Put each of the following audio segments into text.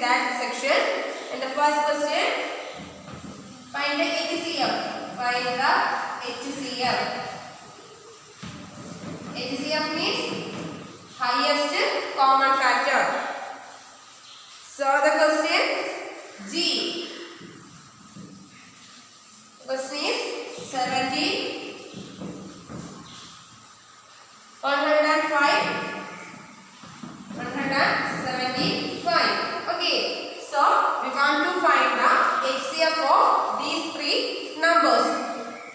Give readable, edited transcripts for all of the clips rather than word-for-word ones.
that section. And the first question, find the HCF. Find the HCF. HCF means highest common factor. So the question G. Question is 70, 105, 175. Okay. So we want to find the HCF of these three numbers.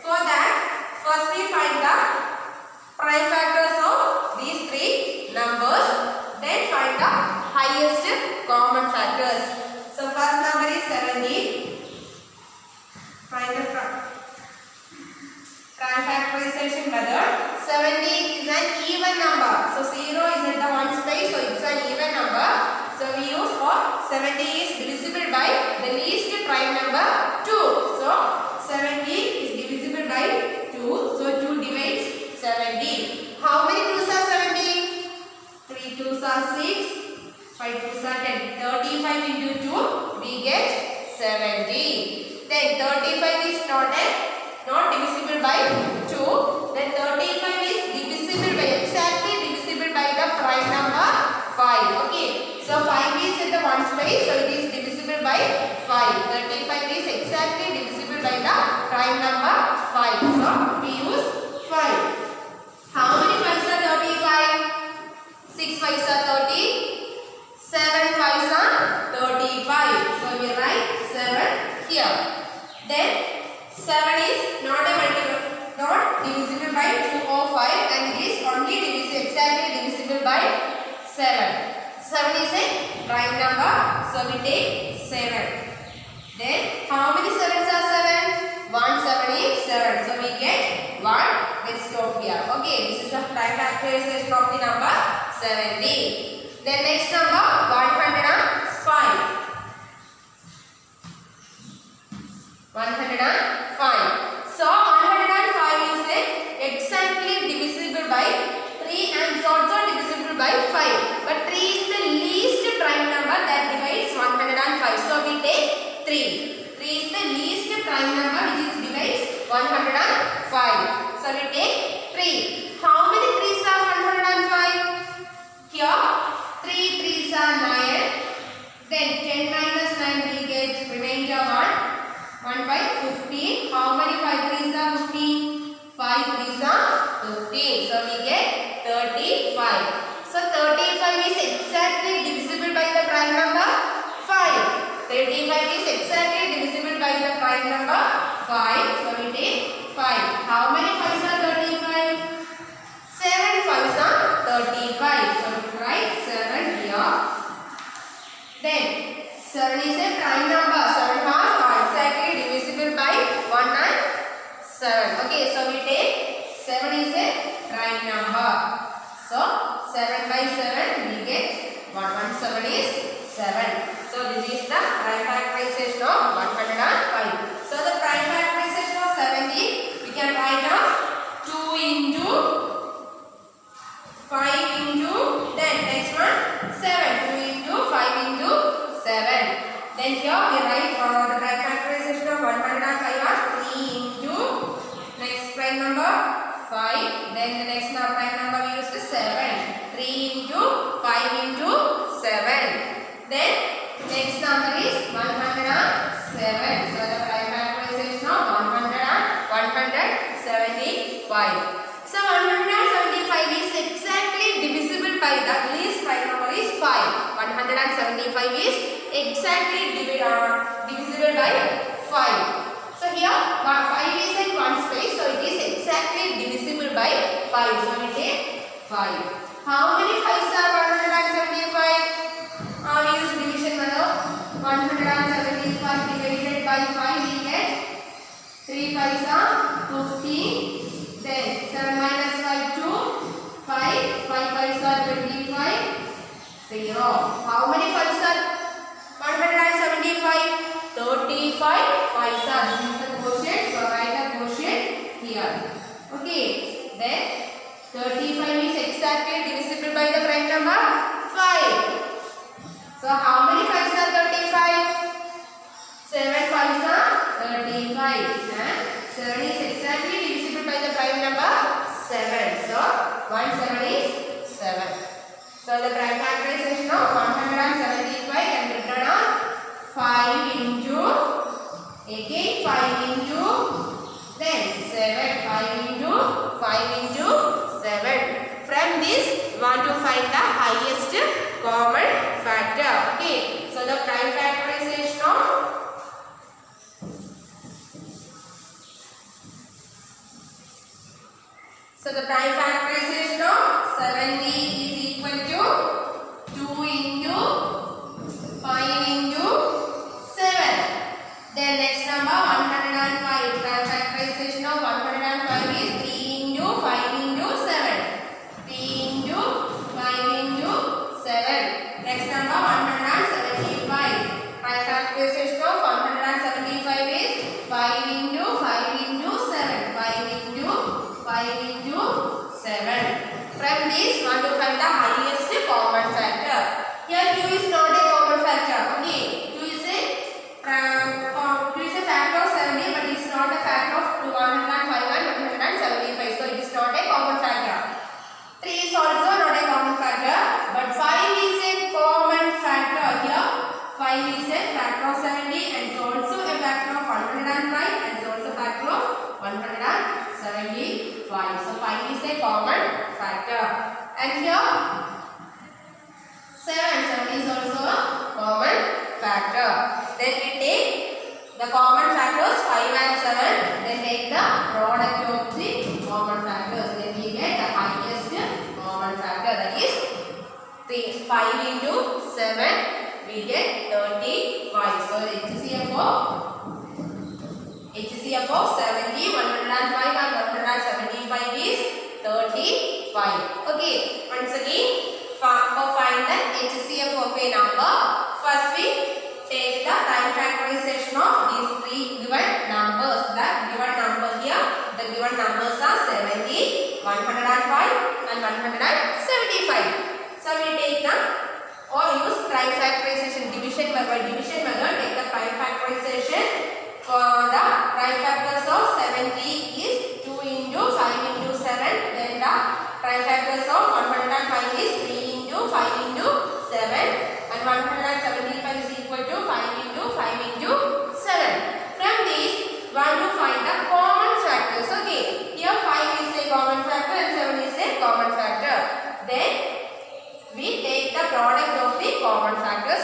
For that, first we find the prime factors of these three numbers. Then find the highest common factors. So first number is 70. Find the prime factorization method. 70 is an even number. So 0 is at the ones place, so it's an even number. So we use for 70 is divisible by the least prime number 2. So 70 is divisible by 2. So 2 divides 70. How many 2s are 70? 3 2s are 6. 5 2s are 10. 35 into 2 we get 70. Then 35 is not divisible by 2. Then 35 is divisible by exactly divisible by the prime number 5. Okay. So 5 is at the ones place, so it is divisible by 5. 35 is exactly divisible by the prime number 5. So we use 5. How many 5s are 35? 6 5s are 30. 7 5s are 35. So we write 7 here. Then 7 is not a multiple, not divisible by 2 or 5, and it is only exactly divisible by 7. 7 is a prime number, so we take 7. Then how many 7s are 7? 1 7 is 7, so we get 1. Let's stop here. Okay, this is the prime factorization of the number 70. Then next number 105. 105. So 105 is exactly divisible by 3 and it's also divisible by 5. But 3 is the least prime number that divides 105. So we take 3. 3 is the least prime number which divides 105. So we take 3. How many 3s are 105? Here 3 3s are 9. Then 10 minus 9 we get remainder 1. 1 5 15. How many 5 3s are 15? 5 3s are 15. So we get 35. So 35 is exactly divisible by the prime number 5. 35 is exactly divisible by the prime number 5. So we take 5. How many 5s are 35? 7 5s are 35. So we write 7 here. Then 7 is a prime number. 7 are exactly divisible by 1 and 7. Okay, so we take 7 is a prime number. So 7 by 7 we get 117 is 7. So this is the prime factorization of 105. So the prime factorization of 70 we can write as 2 into 5 into then next one 7. 2 into 5 into 7. Then here we write the prime factorization of 105 as 3 into next prime number 5. Then the next prime number we use is 7. 3 into 5 into 7. Then next number is 107. So the prime factorization of 175. So 175 is exactly divisible by the least prime number is 5. 175 is exactly divisible by 5. So here 5 is in one space, so it is exactly divisible by 5. So we take 5. How many 5s are 175? We use division method. 175 divided by 5 we get 3 5s are 15. Then 7 minus 5 2. 5. 5 5s are 25. 0. How many 5s are 175? 35 5s are. This is the quotient. So write the quotient here. Okay. Then 35 is exactly divisible by the prime number 5. So how many 5s are 35? and 7 is exactly divisible by the prime number 7. So 1 7 is 7. So the prime factorization of 175 can be written as 5 into again 5 into then 7, 5 into 7. From this, we want to find the highest common factor. Okay. So the prime factorization of of 70 is equal to 2 into 5 into 7. Then next number 105. Prime factorization of 105 is 3 into 5 into 7. 3 into 5 into 7. Next number 175. Prime factorization of 175 is 5 into 5 into 7. 5 into 5 into 7. From this, want to find the highest common factor. Here 2 is not a common factor. Okay, 2 is a factor of 70, but it is not a factor of 105 and 175. So it is not a common factor. 3 is also not a common factor, but 5 is a common factor. Here 5 is a factor of 70 and is also a factor of 105 and is also a factor of 175. So 5 is a common factor. And here 7 is also a common factor. Then we take the common factors 5 and 7. Then take the product of the common factors. Then we get the highest common factor, that is 5 into 7. We get 35. So the HCF of 70, 105 and 175 is 35. Okay. Once again, for find the HCF of a number, first we take the prime factorization of these three given numbers. The given number here, the given numbers are 70, 105 and 175. So we take them or use prime factorization division method. By division method, take the prime factorization. For the prime factors of 70 is 2 into 5 into 7. Then the prime factors of 105 is 3 into 5 into 7. And 175 is equal to 5 into 5 into 7. From this, we want to find the common factors. Okay. Here 5 is a common factor and 7 is a common factor. Then we take the product of the common factors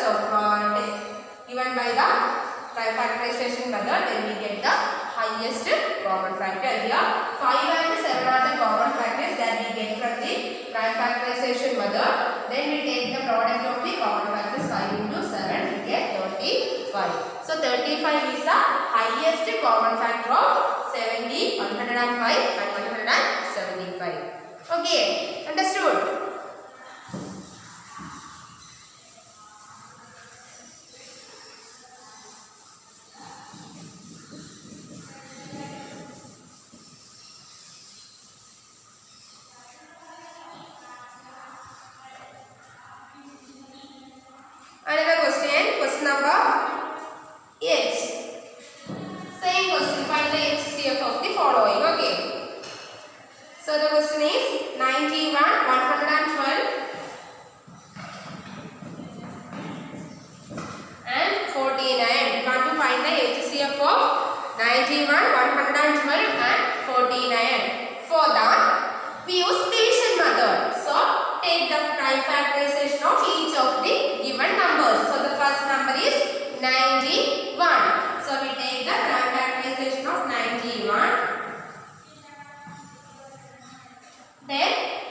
given by the prime factorization method. Then we get the highest common factor. Here 5 and 7 are the common factors that we get from the prime factorization method. Then we take the product of the common factors 5 into 7. We get 35. So 35 is the highest common factor of 70, 105 and 175. Okay, understood? Another question, question number 8. Same question, find the HCF of the following. Okay. So the question is 91, 112 and 49. We want to find the HCF of 91, 112 and 49. For that, we use division method. So take the prime factorization of each of the given numbers. So the first number is 91. So we take the prime factorization of 91. Then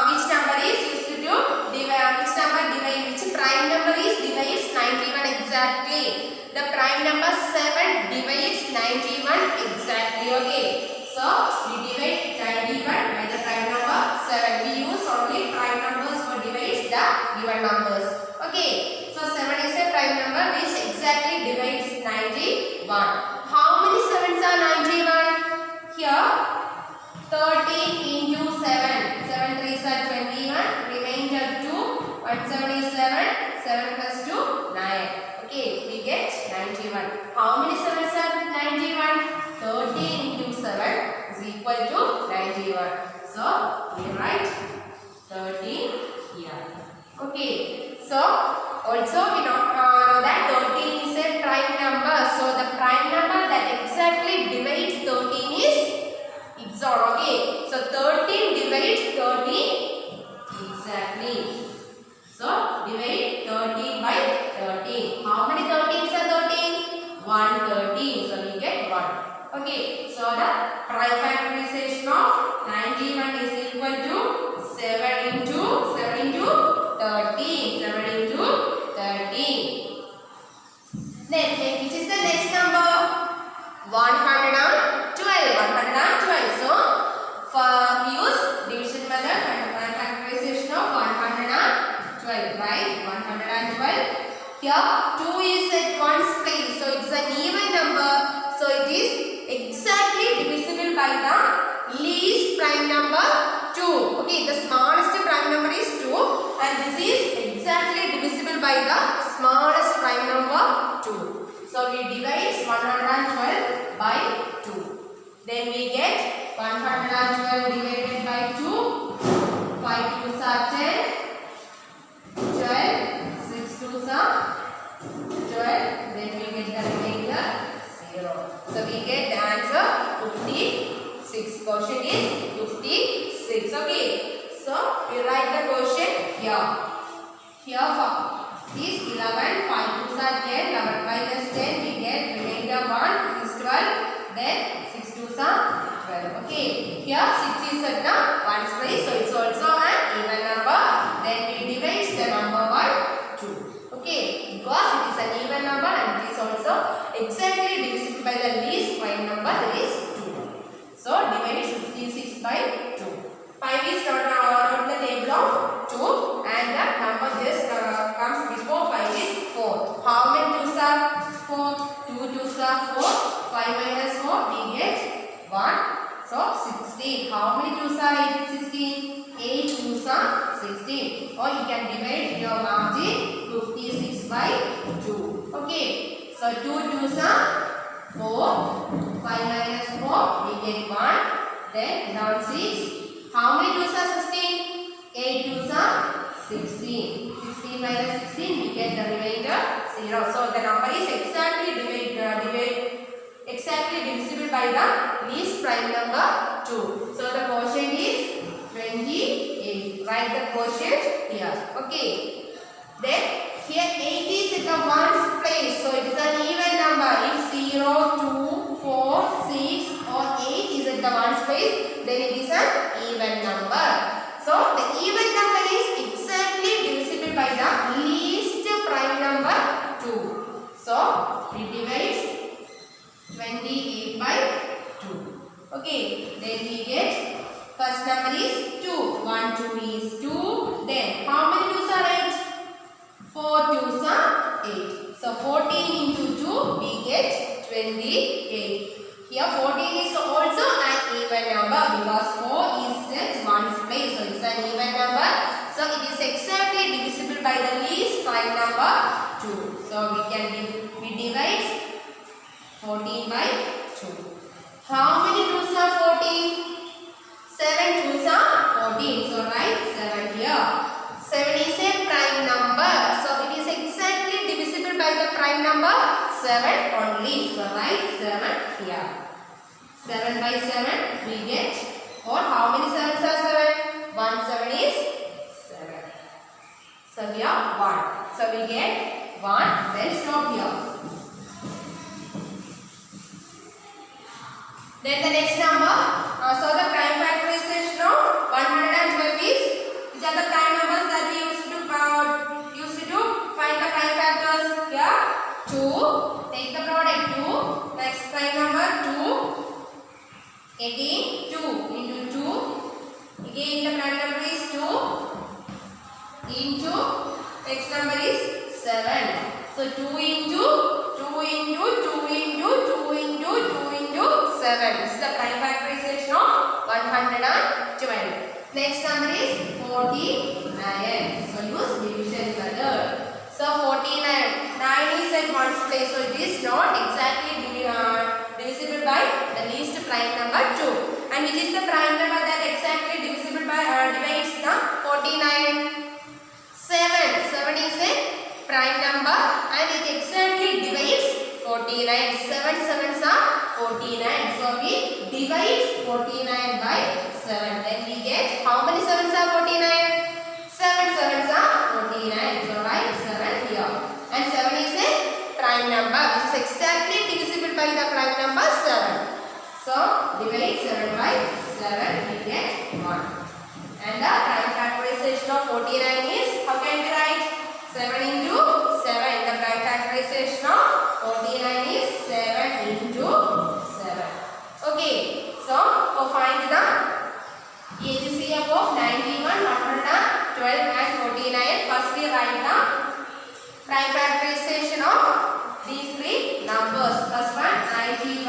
which number is used to divide, which prime number is divides 91 exactly. The prime number 7 divides 91 exactly. Okay. So we divide 91 by the prime number 7. We use only prime numbers for divides the given numbers. Okay. So 7 is a prime number which exactly divides 91. How many 7s are 91? Here 30 into 7. 7 3s are 21. Remainder 2. 1 7 is 7. 7 plus 2 9. Okay. We get 91. How many 7s are 91? Also we know that 13 is a prime number. So the prime number that exactly divides 13 is XOR. Okay. So 13 divides 13 exactly. So divide 13 by 13. How many 13s are 13? 113. So we get 1. Okay. So the prime factorization of 91 is equal to 7 into 13. 7 into 13. Then which is the next number? 112. 112. So for we use division method and prime factorization of 112. Right? 112. Here 2 is at one's place. So it's an even number. So it is exactly divisible by the least prime number 2. Okay, the smallest prime number is 2 and this is exactly divisible by the smallest prime number 2. So we divide 112 by 2. Then we get 112 divided by 2. 5 2s are 10. 12. 6 2s are 12. Then we get the remainder 0. So we get the answer 56. Quotient is 56. Okay. So we write the quotient here. Here for this 11. 5 2s are 10. 11 minus 10 we get remainder 1 is 12. Then 6 2s are 12. Okay. Here 6 is at the ones place. So it's also an even number. Then we divide the number by 2. Okay. Because it is an even number and it is also exactly divisible by the least prime number, that is 2. So divide 56 by 2. 5 is not the table of 2 and the number just comes before 5 is 4. How many 2s are 4? 2 2s are 4. 5 minus 4 we get 1. So 16. How many 2s are 8? 16. 8 2s are 16. Or you can divide your margin 56 by 2. Okay. So 2 2s are 4. 5 minus 4 we get 1. Then down 6. How many 2s are 16? 8 2s are 16. 16 minus 16 we get the remainder 0. So the number is exactly divisible by the least prime number 2. So the quotient is 28. Write the quotient here. Okay. Then here 8 is at the ones place. So it is an even number. If 0, 2, 4, 6 or 8 is at the ones place, then it is an even number. So the even number is exactly divisible by the least prime number 2. So we divide 28 by 2. Okay. Then we get first number is 2. 1 2 is 2. Then how many 2s are 8? 4 2s are 8. So 14 into 2 we get 28. Here 14 is also an even number because 4 is at ones place. So it's an even number. So it is exactly divisible by the least prime number 2. So we divide 14 by 2. How many 2s are 14? 7 2s are 14. So write 7 here. 7 is a prime number. So it is exactly divisible by the prime number 7 only. So write 7 here. 7 by 7 we get, or how many 7s are 7? 1 7 is 7. So here 1. So we get 1. Then stop here. Then the next number. So the prime factorization of 112 is, which are the prime numbers that we used to find the prime factors? Here 2. Take the product 2. Next prime number 2. Again 2 into 2. Again the prime number is 2 into next number is 7. So 2 into 2 into 2 into 2 into 2 into 7. This is the prime factorization of 112. Next number is 49. So use division method. So 49. 9 is at ones place. So it is not exactly divisible by the least prime number 2. And which is the prime number that exactly divisible by divides the 49? 7. 7 is a prime 49. 7 sevens are 49. So we divide 49 by 7. Then we get how many sevens are 49? 7 sevens are 49. So write 7 here. And 7 is a prime number which is exactly divisible by the prime number 7. So divide 7 by 7, we get 1. And the prime factorization of 49 is, how can we write? 7 into 7. The prime factorization of 49 is 7 into 7. Okay. So for find the HCF of 91, 112 and 49. First we write the prime factorization of these three numbers. First one 91.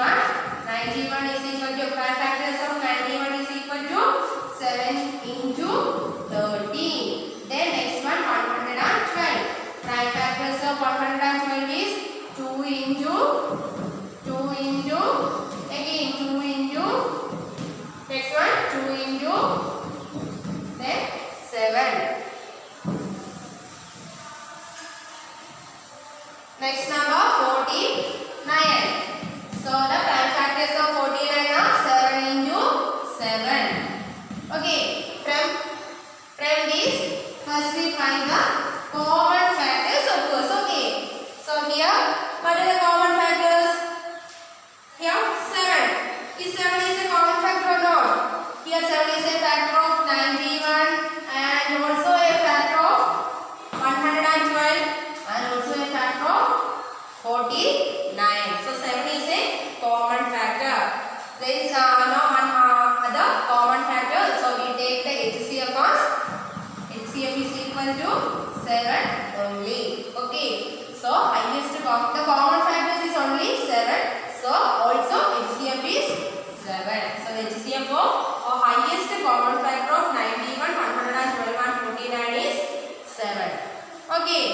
91 is equal to, prime factors of 91 is equal to 7 into 13. Then next one 112. Prime factors of 112 is 2 into again 2 into next one 2 into then 7. Next number 49. So the prime factors of 49 are 7 into 7. Okay, from this first we find the common factors of course. Okay, so here what are the common factors? Here 7. Is 7 is a common factor or not? Here 7 is a factor of 91 and also a factor of 112 and also a factor of 49. So 7 is a common factor. There is no one other common factor. So we take the HCF as HCF is equal to 7 only. Okay. So highest the common factors is only 7. So also HCF is 7. So HCF of highest common factor of 91, 112 and 49 is 7. Okay.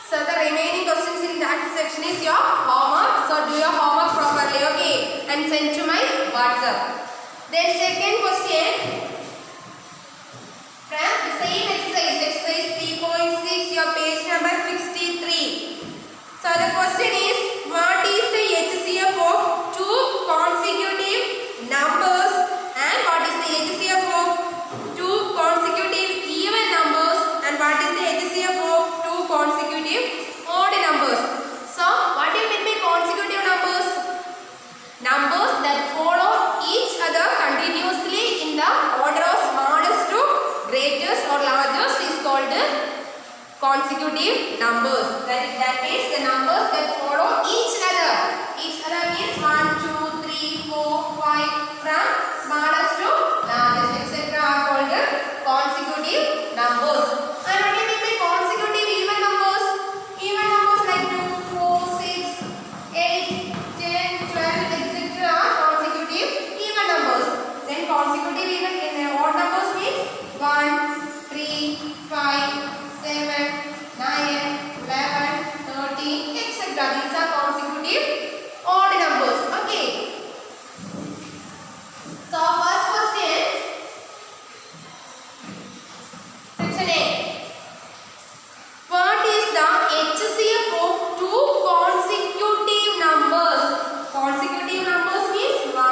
So the remaining questions in that section is your homework. So do your homework properly, okay, and send to my WhatsApp. Then second question, from the same exercise 3.6, your page number 63. So the question is, what is the HCF of two consecutive numbers and what is the HCF of two consecutive even numbers and what is the HCF of two consecutive odd numbers? So what do you mean by consecutive numbers? Numbers that follow each other continuously in the order of smallest to greatest or largest is called consecutive numbers. That means the numbers that follow each other. Each other means 1, 2, 3, 4, 5 from smallest to largest etc. are called consecutive numbers. And what do you mean by consecutive even numbers? Even numbers like 2, 4, 6, 8, 10, 12 etc. are consecutive even numbers. Then consecutive even odd numbers means 1, 3, 5, 7, 9, 11, 13 etc. These are consecutive odd numbers. Okay. So first question, section A. What is the HCF of two consecutive numbers? Consecutive numbers means 1,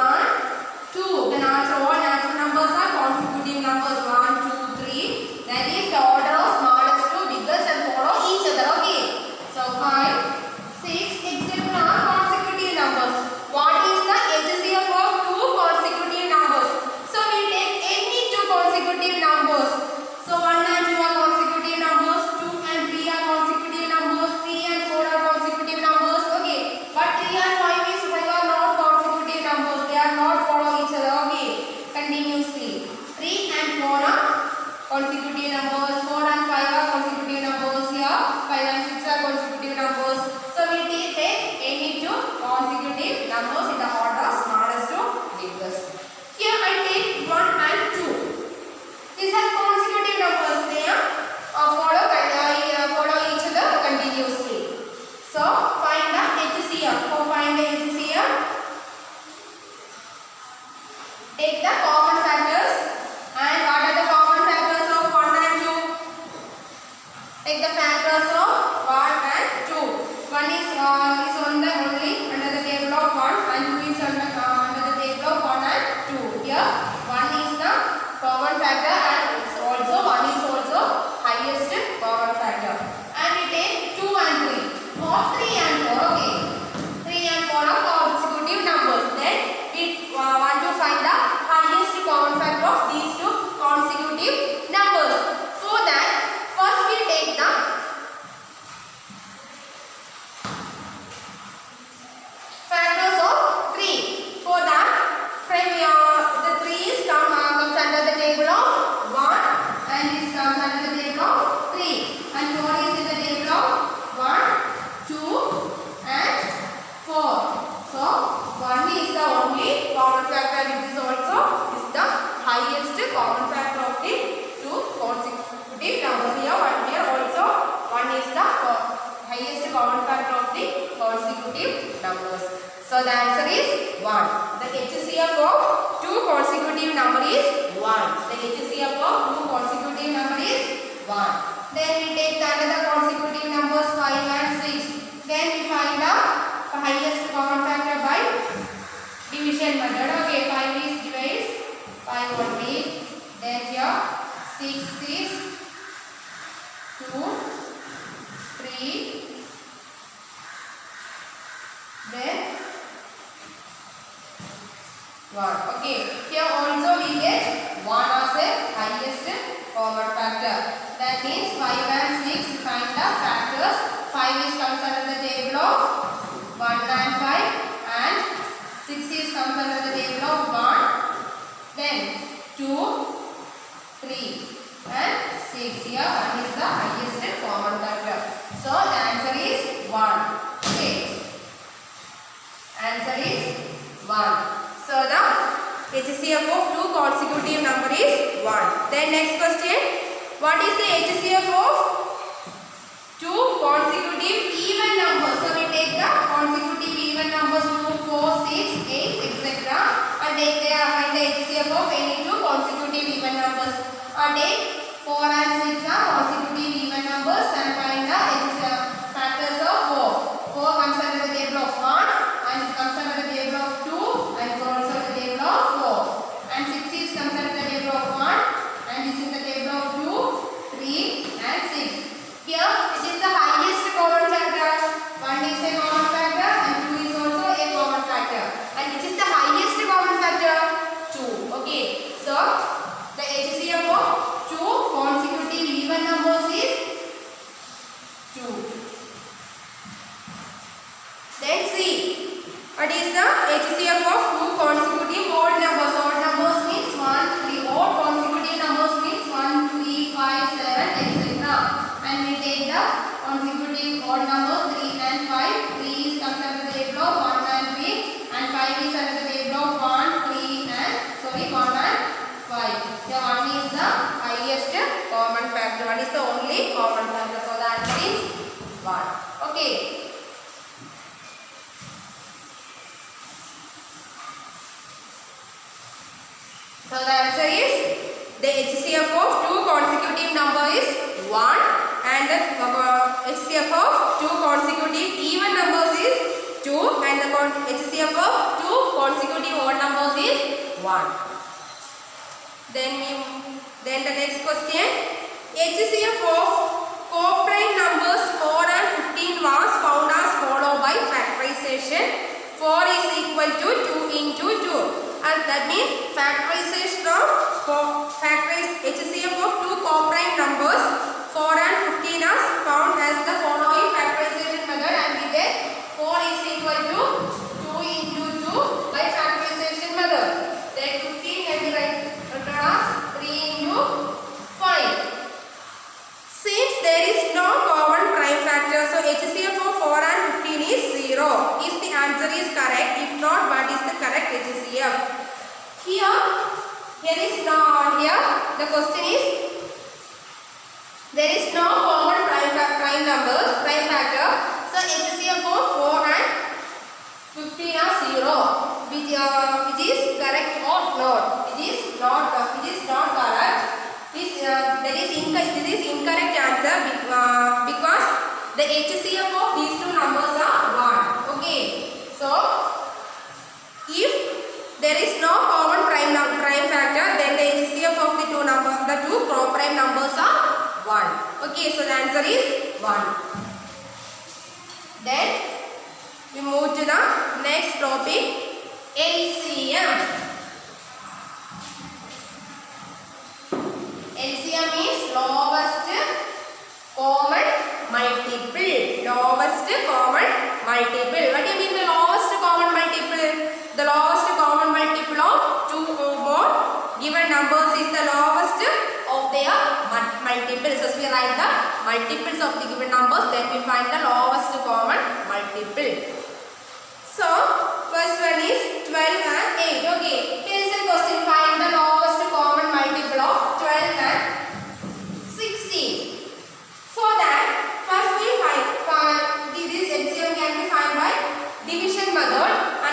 2. The all natural numbers are consecutive numbers 1, 2, 3. That is the order of smallest to biggest and follow each other. Okay. So 5, 6 etc. are consecutive numbers. What is the HCF of two consecutive numbers? So we take any two consecutive numbers. So 1 and 2 are consecutive numbers, 2 and 3 are consecutive numbers, 3 and 4 are consecutive numbers. Okay. But 3 and 5 is are not consecutive numbers. They are not follow each other. Okay. Continuously. 3 and 4 are consecutive numbers. 4 and 5 are consecutive numbers. Here 5 and 6 are consecutive numbers. So we take any two consecutive numbers in the order smallest to biggest. Here I take 1 and 2. These are consecutive numbers. So the answer is 1. The HCF of two consecutive number is 1. The HCF of two consecutive number is 1. Then we take another consecutive numbers 5 and 6. Then we find the highest common factor by division method. Okay, 5 is divides 5 only. Then here 6 is 2, 3, then 1. Okay, here also we get 1 as a highest common factor. That means 5 and 6 find the factors. 5 is comes under the table of 1 and 5 and 6 is comes under the table of 1. Then 2, 3 and 6. Here 1 is the highest common factor. So the answer is 1. Okay. Answer is 1. So the HCF of two consecutive number is 1. Then next question. What is the HCF of two consecutive even numbers? So we take the consecutive even numbers 2, 4, 6, 8, etc. And take the find the HCF of any two consecutive even numbers. And take 4 and 6 are consecutive even numbers and find the factors of 4. 4 comes under the table of 1 and it comes under the table of 2 and also the table of 4. And 6 is comes under the table of 1 and this is the table of 2, 3 and 6. Here it is the highest common factor. 1 is a common factor and 2 is also a common factor. And which is the highest common factor? 2. Okay. So the HCF of two consecutive even numbers is 2. Then see, what is the HCF of two consecutive odd numbers? Odd numbers means 1, 3. Odd consecutive numbers means 1, 3, 5, 7, etc. And we take the consecutive odd numbers 3 and 5. 3 is comes under the table of 1 and 3 and 5 is under the table of 1, 3 and 1 and 5. The 1 is the highest common factor. 1 is the only common factor. So the answer is 1. Okay. So the answer is the HCF of two consecutive number is 1 and the HCF of two consecutive even numbers is 2 and the HCF of two consecutive odd numbers is 1. Then the next question, HCF of co-prime numbers 4 and 15 was found as follow by factorization. 4 is equal to 2 into 2. And that means factorization of HCF of two co-prime numbers 4 and 15 is found as the following factorization method and we get 4 is equal to 2 into 2 by factorization method. Then 15 can be written as 3 into 5. Since there is no common prime factor, so HCF of 4 and 15 is 0. If the answer is correct, if not, what is the correct HCF? Here is no, here the question is, there is no common prime factor. So HCF of 4 and 15 are 0. Which is correct or not? It is not correct. This is incorrect answer because the HCF of these two numbers are 1. Okay. So if there is no common prime factor, then the HCF of the two prime numbers are 1. Okay. So the answer is 1. Then we move to the next topic, LCM. LCM is lowest common multiple. Lowest common multiple. What do you mean the lowest common multiple? The lowest common multiple of two or more given numbers is the lowest of their multiples. So we write the multiples of the given numbers, then we find the lowest common multiple. So first one is 12 and 8. Okay, here is a question. Find the lowest common multiple of 12 and 16. For that, first we find this LCM can be found by division method, and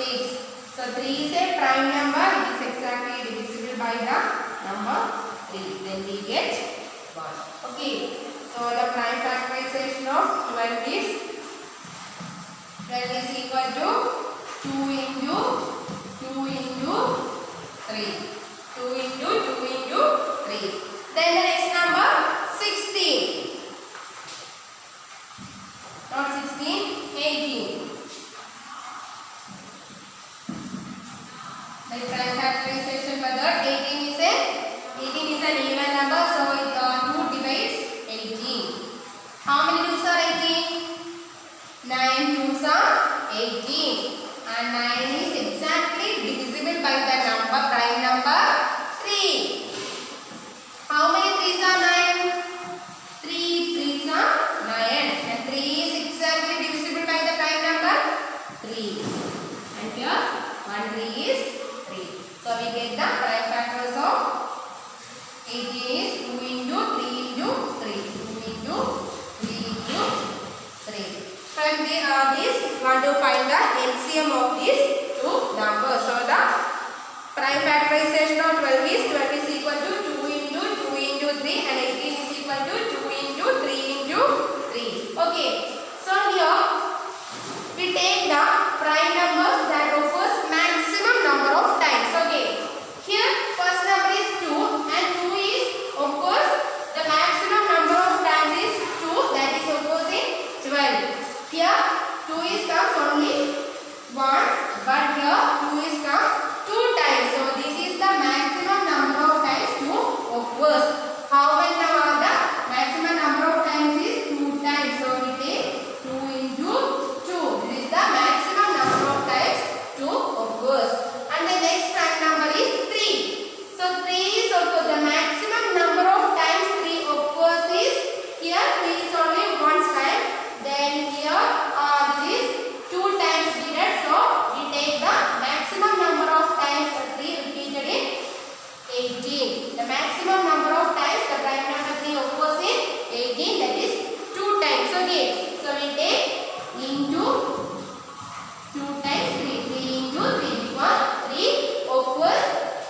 6. So 3 is a prime number. It is exactly divisible by the number 3. Then we get 1. Okay. So the prime factorization of 12 is equal to 2 into 2 into 3. 2 into 2 into 3. Then the next number 16. Not 16, 18. The prime factorization method, 18 is an even number, so 2 divides 18. How many 2s are 18? 9 2s are 18. And 9 is exactly divisible by the prime number 3. How many 3s are 9? 3 3s are 9. And 3 is exactly divisible by the prime number 3. And here 1 3 is 3. So we get the prime factors of 18 is 2 into 3 into 3. 2 into 3 into 3. From this, we want to find the LCM of these two numbers. So the prime factorization of 12 is equal to 2 into 2 into 3 and 18 is equal to 2 into 3 into 3. Okay. So here we take the prime numbers that offers maximum number of times. Okay. Here first number is 2 and 2 is of course the maximum number of times is 2, that is opposing 12. Here 2 is comes only once, but here 2 is comes 2 times. So this is the maximum number of times 2 occurs. How many number the maximum number of times is 2 times. So we take 2 into 2. This is the maximum number of times 2 occurs. And the next prime number is 3. So 3 is also the maximum number of times 3 occurs is here 3 is only once time. Then here this is 2 times repeated. So we take the maximum number of times 3 repeated in 18. The maximum number of times the prime number 3 occurs in 18, that is 2 times. Okay. So we take into 2 times 3. 3 into 3 because 3 occurs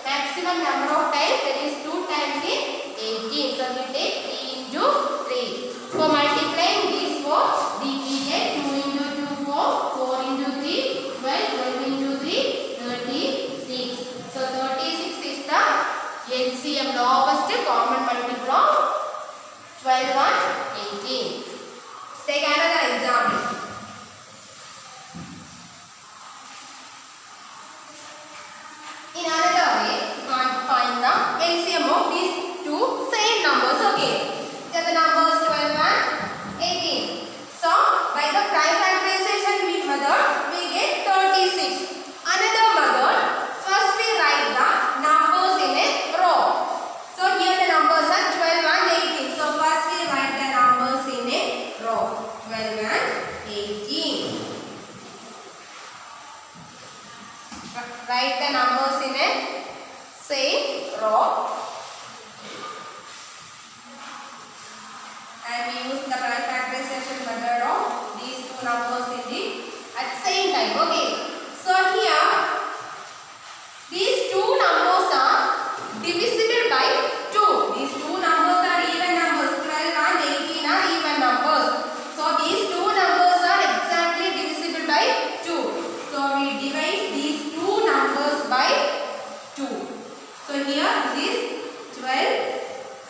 maximum number of times, that is 2 times in 18. So we take 3 into 3. For multiplying these 4, we get 2 into 2 4, 4 into 3 12, 12 into 3 36. So 36 is the LCM, lowest common multiple of 12 and 18. Take another example. In another way, you can't find the LCM of these two same numbers. Okay. These are the numbers 12 and 18. So by the prime factorization method, we get 36. Another method, first we write the numbers in a row. So here the numbers are 12 and 18. So first we write the numbers in a row. 12 and 18. Write the numbers in a same row. And we use the prime factorization method of these two numbers in the at same time. Okay. So here these two numbers are divisible by 2. These two numbers are even numbers. 12 and 18 are even numbers. So these two numbers are exactly divisible by 2. So we divide these two numbers by 2. So here this is 12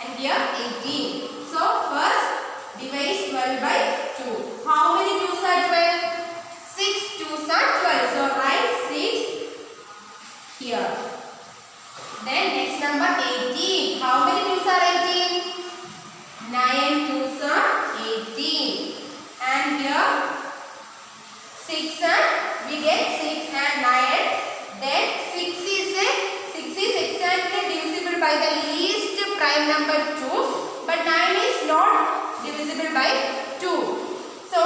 and here 18. So first divide 12 by 2. How many 2s are 12? 6 2s are 12. So write 6 here. Then next number 18. How many 2s are 18? 9 2s are 18. And here 6 and we get 6 and 9. Then 6 is exactly divisible by the least prime number 2. But 9 is not divisible by 2. So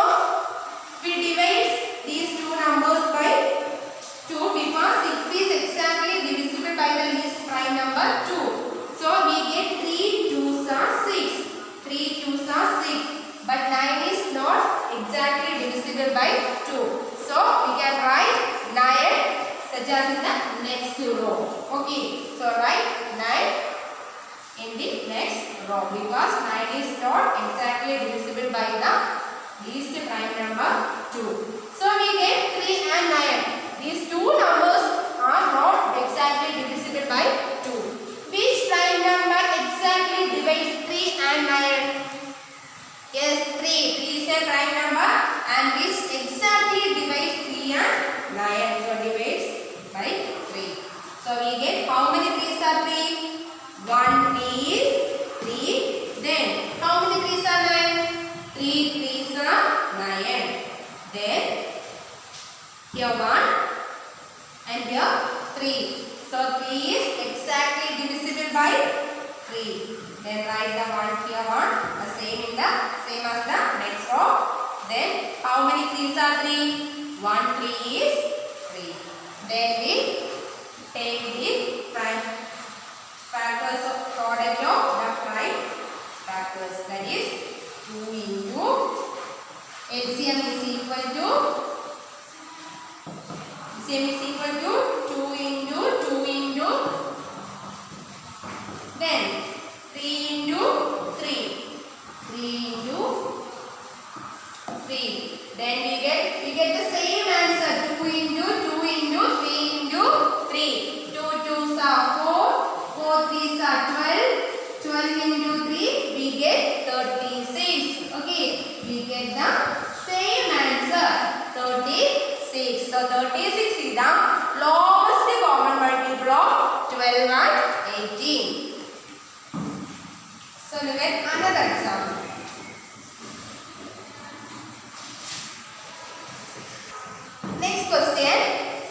we divide these two numbers by 2 because 6 is exactly divisible by the least prime number 2. So we get 3 2s are 6. 3 2s are 6. But 9 is not exactly divisible by 2. So we can write 9 as in the next row. Okay, so write 9 in the next row because 9 is not exactly divisible by the least prime number 2. So we get 3 and 9. These two numbers are not exactly divisible by 2. Which prime number exactly divides 3 and 9? Yes, 3. 3 is a prime number and which exactly divides 3 and 9. So divides by 3. So we get how many 3s are 3? 1 3 is 3. Then how many 3s are 9? 3 3s are 9. Then here 1 and here 3. So 3 is exactly divisible by 3. Then write the ones here on the same as the next row. Then how many 3s are 3? 1 3 is 3. Then we take the prime factors of product of the prime factors, that is 2 into LCM is equal to 2 into 2 into then 3 into 3 into 3. Then we get the same answer, 2 into 3 into 3. 2 2s are 4, 4 3s are 12 into 3 we get 36. Okay, we get the same answer, 36. So 36 is the lowest common multiple of 12 and 18. So look at another example. Next question,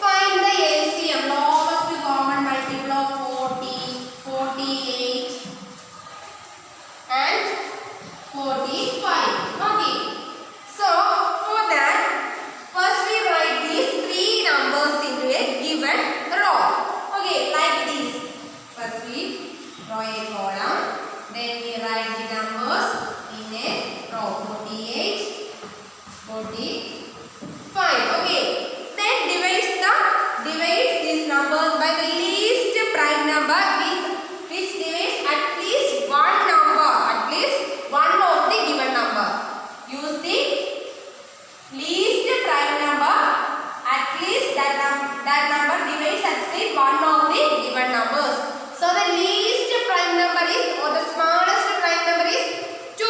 find the LCM, lowest common multiple of 40, 48 and 45. Okay, so for that first we write these three numbers into a given row. Okay, like this. First we draw a column, then we write the numbers in a row, 48, 45. Okay, then divides these numbers by the least prime number which divides at least one number, at least one of the given number. Use the least prime number, at least that number divides at least one of the given numbers. So the least prime number is, or the smallest prime number is 2.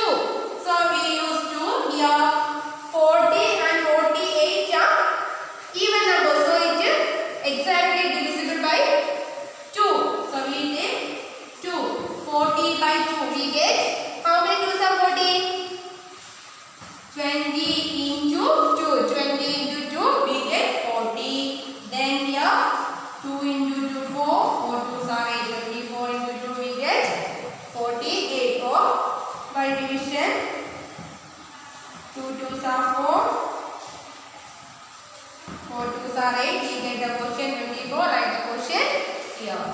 So we use 2 here. 40 and 48 are even numbers, so it is exactly divisible by 2. So we take 2. 40 by 2 we get, how many 2s are 40? 20 into 2. 20 into 2 we get 40. Then here 2 into 2 4. 4 2s are 8. 24 into 2 we get 48. Or by division 2 2s are 4. 4 2s are 8. We get the quotient 24. Write the quotient here.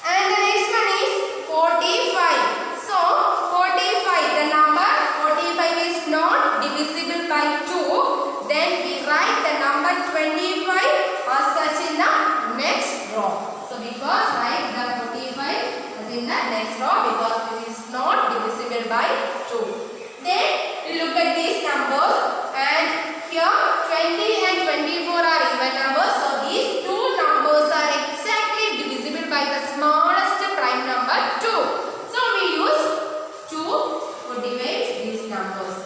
And the next one is 45. So 45, the number 45 is not divisible by 2. Then we write the number 25 as such in the next row. So because write the 45 as in the next row because this is not divisible by 2. Then we look at these numbers and here 20 and 24 are even numbers. So these two numbers are exactly divisible by the smallest prime number 2. So we use 2 to divide these numbers.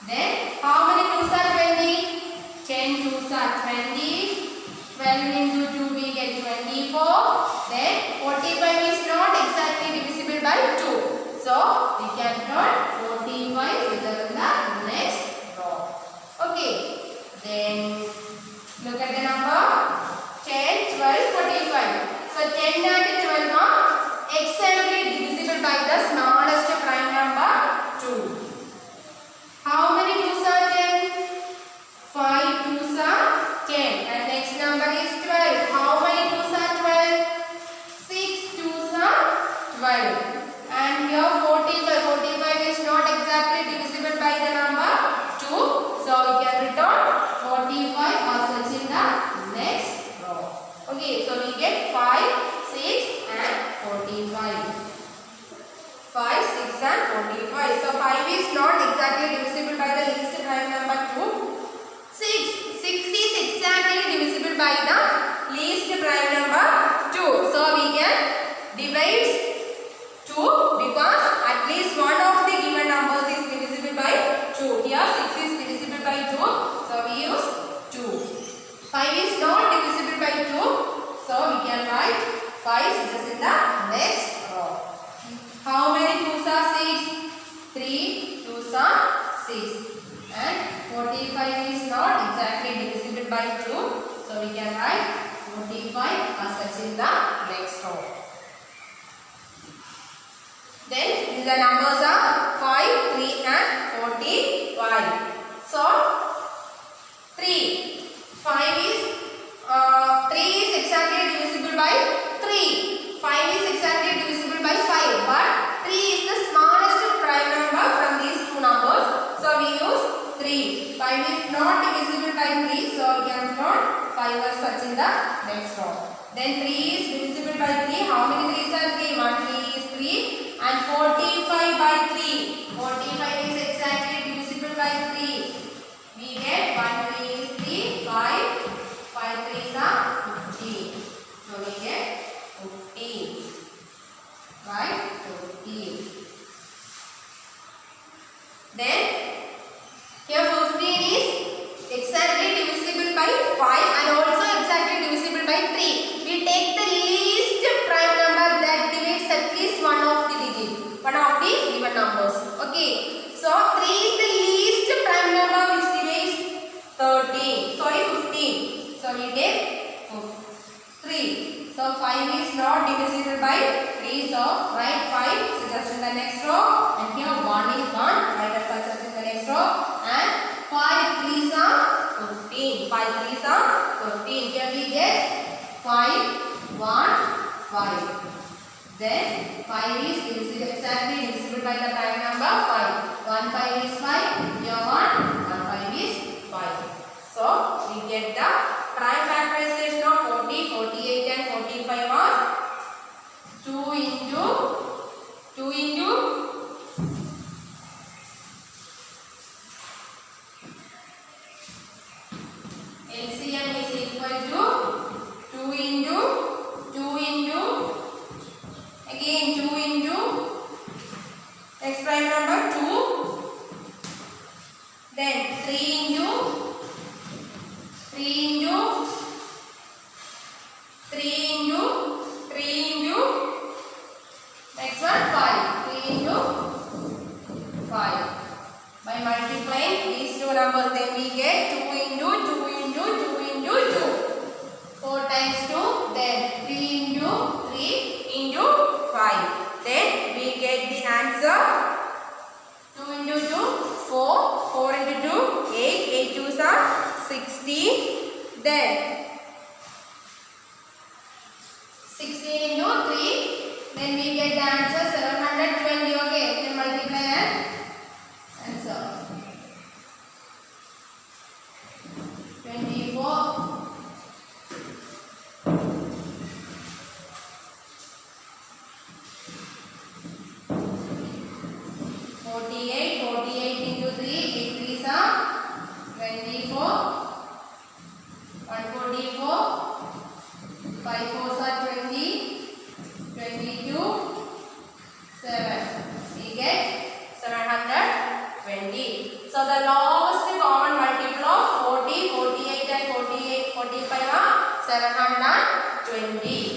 Then how many 2s are 20? 10 2s are 20. 12 into 2 we get 24. Then 45 is not exactly divisible by 2. So we can put 45 in the next row. Okay. Then look at the number 10, 12, 45. So 10 and 12 are exactly divisible by the smallest prime number 2. How many 2s are 10? 5 2s are 10. And next number is 12. How many 2s are 12? 6 2s are 12. And here 45. 45 is not exactly divisible by 5 is not exactly divisible by the least prime number 2. 6 is exactly divisible by the least prime number 2. So we can divide 2 because at least one of the given numbers is divisible by 2. Here 6 is divisible by 2. So we use 2. 5 is not divisible by 2. So we can write 5 just in the next row. How many 2s are 6? 3 2s are 6. And 45 is not exactly divisible by 2. So we can write 45 as such in the next row. Then the numbers are 5, 3 and 45. So 3. 3 is exactly divisible by 3. 5 is exactly divisible by 5. But 3 is the smallest prime number from these two numbers. So we use 3. 5 is not divisible by 3. So we can put 5 as such in the next row. Then 3 is divisible by 3. How many 3s are 3? 1 3 is 3. And 45 by 3. 45 is exactly divisible by 3. We get 1 3 is 3. 5. 5 3s are 15. So we get 15. Right? 15. Then here 15 is exactly divisible by 5 and also exactly divisible by 3. We take the least prime number that divides at least one of the digit, one of the given numbers. Okay. So 3 is the least prime number which divides 13. Sorry, 15. So we take 3. So 5 is not divisible by 3. So write 5. So just in the next row. And here 1 is 1. Write as such as in the next row. And 5 3s are 15. 5 3s are 15. Here we get 5 1 5. Then 5 is divisible, exactly divisible by the prime number 5. 1 5 is 5. Here 1 5 is 5. So we get the prime factorization of 40, 48 and 45 are 2 into LCM is equal to 2 into again 2 into next prime number 2. Then 3 into next one 5. 3 into 5. By multiplying these two numbers, then we get 2 into 2. 4 times 2. Then 3 into 3 into 5. Then we get the answer 2 into 2 4. 4 into 2 8. 8 2s are 16. Then 16 into 3. Then we get the answer 720. Okay, we can multiply and answer 24. 48 into 3. 8 3s are 24. 144. 5 4s are 20. 22. 7. We get 720. So the lowest common multiple of 40, 48 and 45 are 720.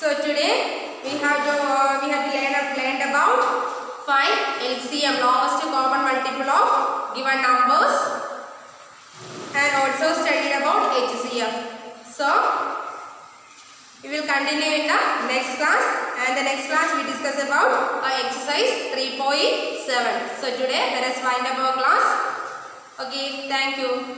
So today we have learned about find LCM, lowest common multiple of given numbers, and also studied about HCF. So we will continue in the next class, and the next class we discuss about exercise 3.7. So today let us wind up our class. Okay, thank you.